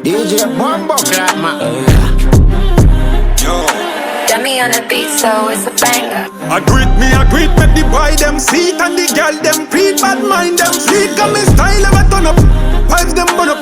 DJ Bumbo Clap, man. Yo. Dummy on the beat, so it's a banger. I greet, make the boy them seat and the girl them preach, bad mind them sleep. Got me style ever turn up, vibes them burn up.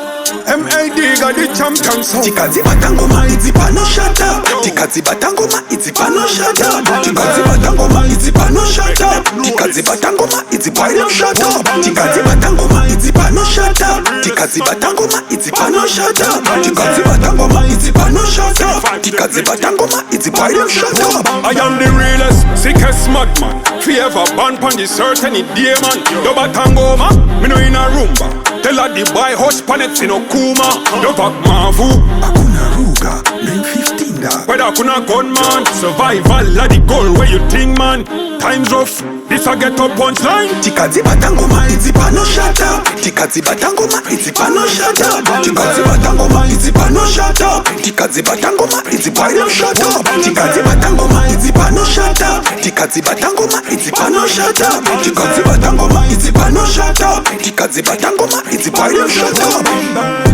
MAD got the champion sound. Tikazi batangoma, it's Panoshata. Tikazi batangoma, it's Panoshata. Tikazi batangoma, it's Panoshata. Tikazi batangoma, it's Panoshata. Tikazi batangoma, it's Panoshata. Tikazi batangoma, it's Panoshata. Tikazi batangoma, it's Panoshata. Tikazi batangoma, it's Panoshata. I am the realest, sickest madman. Forever born pon the earth any day, man. Yo batangoma, me no in a Roomba. Tell her the boy hush pan it, no kuma. Yo back mavu, Akuna ruga, men 15 da. whether kuna gunman. Survival la the goal where you think, man. Times rough, this a get up punchline. Tikazi batangoma, it's Panoshata. Tikazi batangoma, it's Panoshata. Tikazi batangoma, it's Panoshata. Tikazi batangoma, it's Panoshata. Tikazi batangoma, it's Panoshata. Tikazi batangoma, it's Panoshata. Tikazi batangoma, it's Panoshata. Tikazi batangoma, it's Panoshata.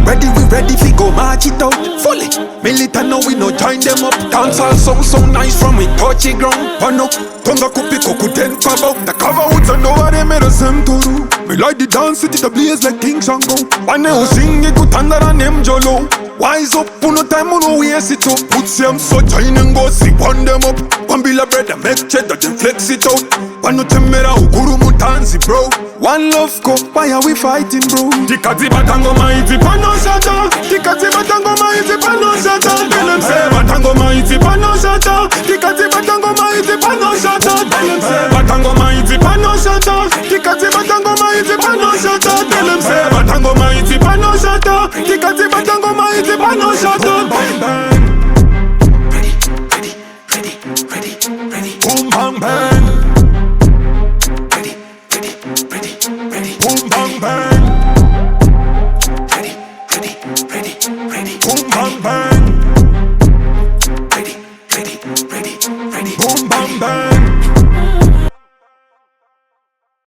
Ready, we ready, we go march it out fully. Militant now we no join them up. Dancehall sound so nice from we touch it ground. Pano, tonga kupi koku ten kaba. The cover woods and over them me the same to do. Me like the dance city the blaze like King Shango. One who sing it good thunder and them jolo. Wise up, no time, no waste it up. Put them so join and go see one them up. One bill of bread and make cheddar then flex it out. One no temera ukuru mutanzi bro. One love go, why are we fighting bro? Tikazi batangoma iti Panoshata. Tikazi batangoma iti Panoshata. Tell them say batangoma iti Panoshata. Tikazi batangoma iti Panoshata. Tell them say batangoma iti Panoshata. Tikazi batangoma iti Panoshata. Tell them say batangoma iti Panoshata. Tikazi batangoma iti Panoshata. Ready. Boom bang bang. Ready. Boom bang bang.